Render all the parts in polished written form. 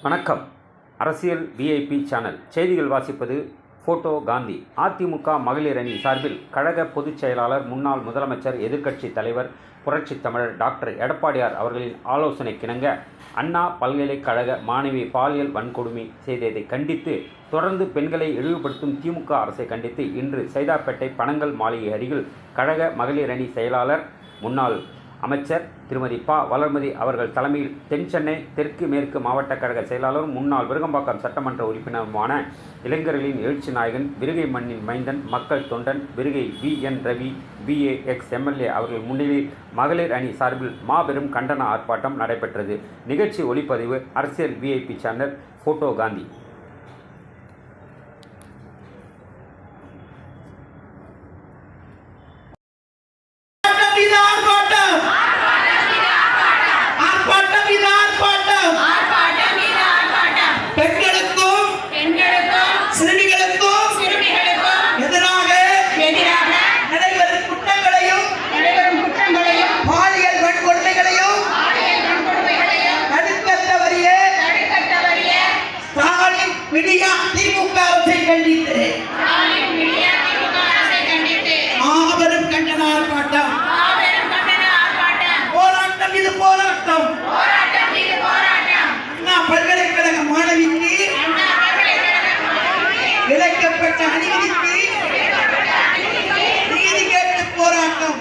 வணக்கம். அரசியல் VIP channel செய்திகள் வாசிப்பது போட்டோ காந்தி. அதிமுக மகளிர் அணி சார்பில் கழக பொதுச் செயலாளர், முன்னாள் முதலமைச்சர், எதிர்க்கட்சி தலைவர், புரட்சித் தமிழர் டாக்டர் எடப்பாடியார் அவர்களின் ஆலோசனைக்கிணங்க அண்ணா பல்கலைக்கழக மாணவி பாலியல் வன்கொடுமை செய்ததை கண்டித்து, தொடர்ந்து பெண்களை இழிவுபடுத்தும் திமுக அரசை கண்டித்து இன்று சைதாப்பேட்டை பனங்கல் மாளிகை அருகில் கழக மகளிர் அணி செயலாளர், முன்னாள் அமைச்சர் திருமதி ப. வளர்மதி அவர்கள் தலைமையில் தென் சென்னை தெற்கு மேற்கு மாவட்ட கழக செயலாளரும், முன்னாள் விருகம்பாக்கம் சட்டமன்ற உறுப்பினருமான இளைஞர்களின் எழுச்சி நாயகன், விருகை மண்ணின் மைந்தன், மக்கள் தொண்டன், Virugai VN Ravi VAX MLA அவர்கள் முன்னிலையில் மகளிர் அணி சார்பில் மாபெரும் கண்டன ஆர்ப்பாட்டம் நடைபெற்றது. நிகழ்ச்சி ஒளிப்பதிவு அரசியல் விஐபி சேனல் போட்டோ காந்தி. திமுக அரசை கண்டித்து மாபெரும் கண்டன ஆர்ப்பாட்டம். போராட்டம் இது போராட்டம். அண்ணா பல்கலைக்கழக மாணவிக்கு இழைக்கப்பட்ட அநீதிக்கு நீதி கேட்டு போராட்டம்.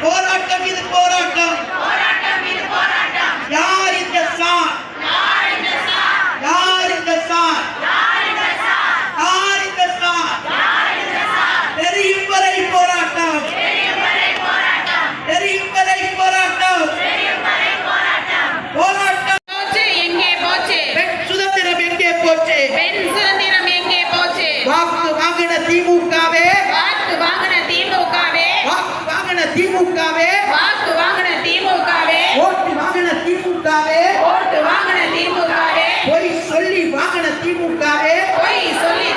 போராட்டம் இது போராட்டம். யார் இந்த சார்? தெரியும் வரை போராட்டம். போராட்டம் எங்கே போச்சு? பெண் சுதந்திரம் எங்கே போச்சு? வாக்கு வாங்கின திமுகவே, வாக்கு வாங்கின திமுகவே, வாக்கு வாங்கின திமுகவே, வாக்கு வாங்கின திமுகவே, ஓட்டு வாங்கின திமுகவே, ஓட்டு வாங்கின திமுகவே, பொய் சொல்லி வாங்கின திமுகவே, பொய் சொல்லி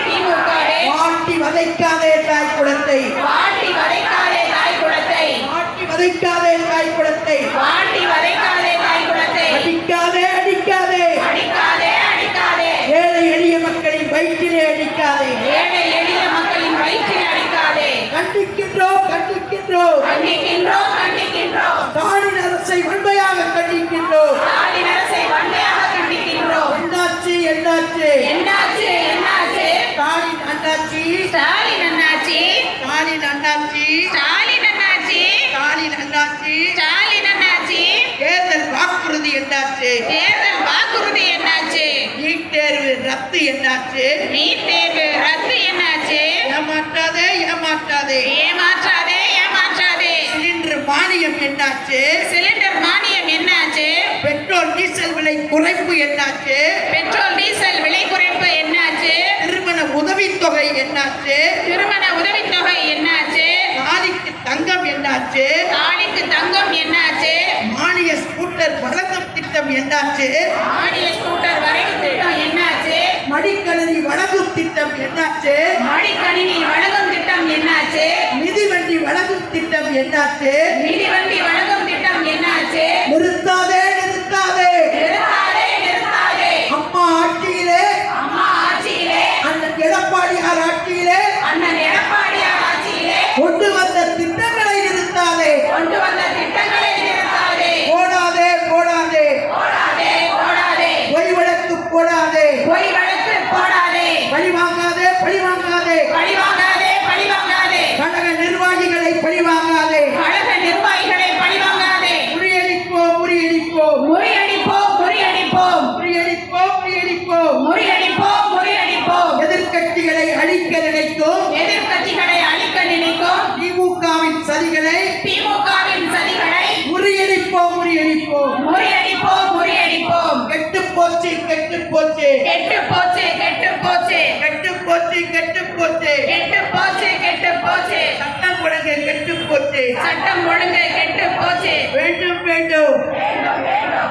திமுகவே, வாட்டி வதைக்காதே தாய் குலத்தை, வாட்டி வதைக்காதே தாய் குலத்தை, வாட்டி வதைக்காதே தாய் குலத்தை, வாட்டி வதைக்காதே தாய் குலத்தை, அடிக்காதே அடிக்காதே, அடிக்காதே அடிக்காதே, ஏழை எளிய மக்களின் வயிற்றிலே அடிக்காதே, ஏழை எளிய மக்களின் வயிற்றில் அடிக்காதே. கண்டிக்கின்றோம் கண்டிக்கின்றோம் கண்டிக்கின்றோம் கண்டிக்கின்றோம். ஸ்டாலின் அரசை வன்மையாக கண்டிக்கின்றோம். ஸ்டாலின் அரசை வன்மையாக கண்டிக்கின்றோம். என்னாச்சு என்னாச்சு? என்னாச்சு என்னாச்சு? ஸ்டாலின் அண்ணாச்சி, ஸ்டாலின் அண்ணாச்சி, ஸ்டாலின் அண்ணாச்சி, ஸ்டாலின் அண்ணாச்சி, ஸ்டாலின் அண்ணாச்சி, ஸ்டாலின் அண்ணாச்சி, தேர்தல் வாக்குறுதி என்னாச்சு? தேர்தல் வாக்குறுதி என்னாச்சு? நீட் தேர்வு ரத்து என்னாச்சு? நீட் தேர்வு ரத்து என்னாச்சு? ஏமாற்றாதே ஏமாற்றாதே. ஏமாற்றாதே ஏமாற்றாதே. சிலிண்டர் மானியம் என்னாச்சு? சிலிண்டர் மானியம் என்னாச்சு? பெட்ரோல் டீசல் விலை குறைப்பு என்னாச்சு? பெட்ரோல் டீசல் விலை குறைப்பு என்னாச்சு? திருமண உதவித்தொகை என்னாச்சு? திருமண உதவித்தொகை என்னாச்சு? தாலிக்கு தங்கம் என்னாச்சு? தாலிக்கு தங்கம் என்னாச்சு? மானிய ஸ்கூட்டர் வழங்கும் திட்டம் என்னாச்சு? மானிய ஸ்கூட்டர் வரைவு திட்டம் என்னாச்சு? மடிக்கணினி வழங்கும் திட்டம் என்னாச்சு? மடிக்கணினி வழங்கும் திட்டம் என்னாச்சு? மிதிவண்டி வழங்கும் திட்டம் என்னாச்சு? மிதிவண்டி வழங்கும் திட்டம் என்னாச்சு? நிறுத்தாதே நிறுத்தாதே. நிறுத்தாதே நிறுத்தாதே. அம்மா ஆட்சியிலே, அம்மா ஆட்சியிலே, அண்ணன் எடப்பாடியார் ஆட்சியிலே அண்ணன் எடப்பாடியார் ஆட்சியிலே கொண்டு வந்த திட்டங்களை நிறுத்தாதே. கொண்டு வந்த திட்டங்களை நிறுத்தாதே. போடாதே போடாதே. போடாதே போடாதே. பொய் வழக்கு போடாதே. பொய் வழக்கு போடாதே. பழிவாங்காதே பழிவாங்காதே. பழிவாங்காதே பழிவாங்காதே. கழக நிர்வாகிகளை பழிவாங்காதே. கழக நிர்வாகிகளை பழிவாங்காதே. முறியடிப்போம் முறியடிப்போம் முறியடிப்போம் முறியடிப்போம் முறியடிப்போம் முறியடிப்போம். முறியடிப்போம் முறியடிப்போம். எதிர்க்கட்சிகளை அழிக்க நினைக்கும் எதிர்க்கட்சிகளை அழிக்க நினைக்கும் திமுகவின் சதிகளை திமுகவின் சதிகளை முறியடிப்போம் முறியடிப்போம். முறியடிப்போம் முறியடிப்போம். கெட்டு போச்சு கெட்டு போச்சு கெட்டு போச்சு கெட்டு போச்சு கெட்டு போச்சு கெட்டு போச்சு. கெட்டு போச்சு கெட்டு போச்சு. சட்டம் ஒழுங்கு கெட்டு போச்சு. சட்டம் ஒழுங்கு கெட்டு போச்சு. வேண்டும் வேண்டும்.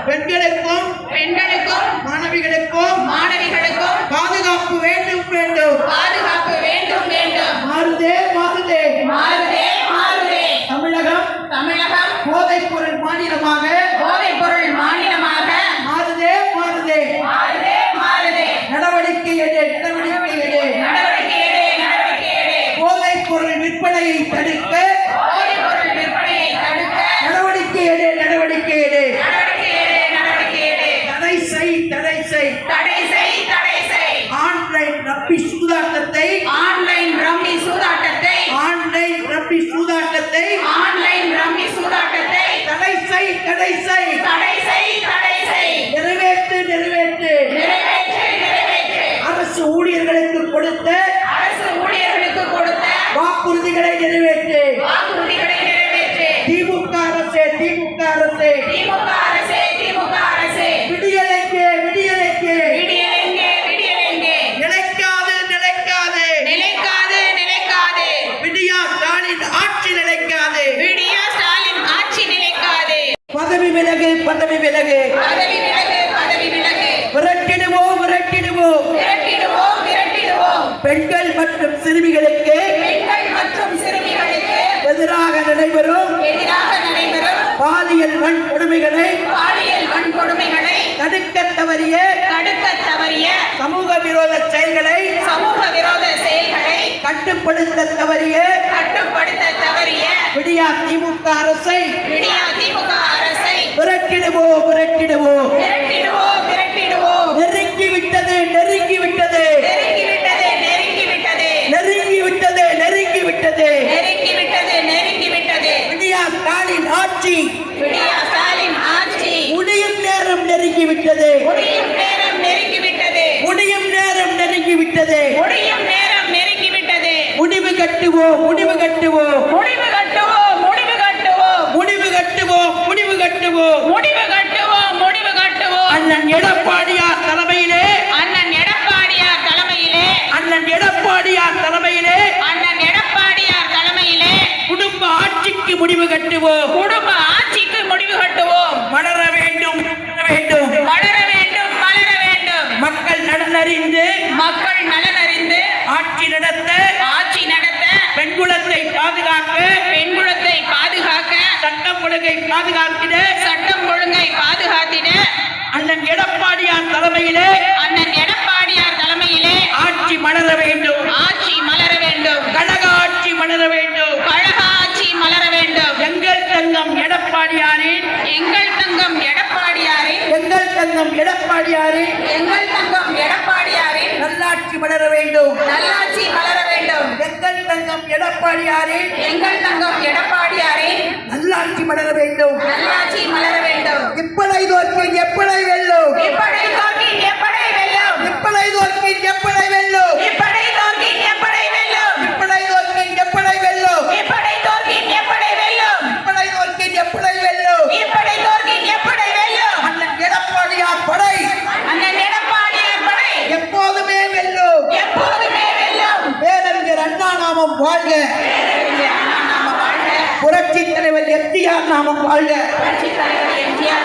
பெண்களுக்கும் பெண்களுக்கும் மாணவிகளுக்கும் மாணவிகளுக்கும் பாதுகாப்பு வேண்டும் வேண்டும். பாதுகாப்பு வேண்டும் வேண்டும். மாறுதே மாறுதே. மாறுதே மாறுதே. தமிழகம் தமிழகம் போதைப்பொருள் மாநிலமாக போதைப்பொருள் மாநிலமாக மாறுதே பதவி விலகு பதவி விலகு பதவி விலகு விரட்டிடுவோம் விரட்டிடுவோம் விரட்டிடுவோம் விரட்டிடுவோம் பெண்கள் மற்றும் சிறுமிகளுக்கு பெண்கள் மற்றும் சிறுமிகளுக்கு எதிராக நடைபெறும் பாலியல் வன்கொடுமைகளை தடுக்க தவறிய சமூக விரோத செயல்களை கட்டுப்படுத்த தவறிய விடியா திமுக அரசை விரட்டிடுவோம் விரட்டிடுவோம் நெருங்கி விட்டது நெருங்கி விட்டது நெருங்கி விட்டது நெருங்கி விட்டது விடியா ஸ்டாலின் ஆட்சி முடியும் நேரம் நெருங்கி விட்டது முடியும் நேரம் நெருங்கி விட்டது முடிவு கட்டுவோம் முடிவு கட்டுவோம் முடிவு கட்டுவோம் முடிவு கட்டுவோம் முடிவு கட்டுவோம் முடிவு கட்டுவோம் முடிவு கட்டுவோம் அண்ணன் எடப்பாடியார் தலைமையிலே அண்ணன் எடப்பாடியார் தலைமையிலே அண்ணன் எடப்பாடியார் தலைமையிலே அண்ணன் எடப்பாடியார் தலைமையிலே குடும்ப ஆட்சிக்கு முடிவு கட்டுவோம் குடும்ப ஆட்சிக்கு முடிவு கட்டுவோம் மலர வேண்டும் மலர வேண்டும் வளர வேண்டும் வளர வேண்டும் மக்கள் நலனறிந்து மக்கள் நலனறிந்து ஆட்சி நடத்த பெண்குலத்தை பாதுகாக்க பெண்குலத்தை பாதுகாக்க சட்டம் ஒழுங்கை பாதுகாத்திட சட்டம் ஒழுங்கை பாதுகாத்திட அண்ணன் எடப்பாடியார் தலைமையிலே அண்ணன் எடப்பாடியார் தலைமையிலே ஆட்சி மலர வேண்டும் ஆட்சி மலர வேண்டும் கழக ஆட்சி மலர வேண்டும் கழக ஆட்சி மலர வேண்டும் எங்கள் தங்கம் எடப்பாடியாரின் எங்கள் தங்கம் எடப்பாடியாரின் எங்கள் தங்கம் எடப்பாடியாரின் எங்கள் தங்கம் எடப்பாடியாரின் நல்லாட்சி மலர வேண்டும் நல்லாட்சி மலர வேண்டும் எங்கள் தங்கம் எடப்பாடியாரின் எங்கள் தங்கம் எடப்பாடியாரின் நல்லாட்சி மலர வேண்டும் நல்லாட்சி மலர வேண்டும் இப்படை தோற்கின் எப்படை வெல்லும் இப்படை தோற்கி எப்படை வெல்லும் இப்படை தோற்கின் எப்படை வெல்லும் இப்படை தோற்கி எப்படை வெல்லும் இப்படை தோற்கின் எப்படை வெல்லும் இப்படை தோற்கி எப்படை வெல்லும் இப்படை தோற்கின் எப்படை வெல்லும் இப்படை தோற்கி எப்படை வெல்லும் அண்ணன் எடப்பாடியார் படை அண்ணன் எடப்பாடியார் படை எப்போதுமே வெல்லும் எப்போதுமே வெல்லும் பேரறிஞர் அண்ணா நாமம் வாழ்க புரட்சி தலைவர் எம்ஜிஆர் நாமம் வாழ்க புரட்சித் தலைவர் எம்ஜிஆர்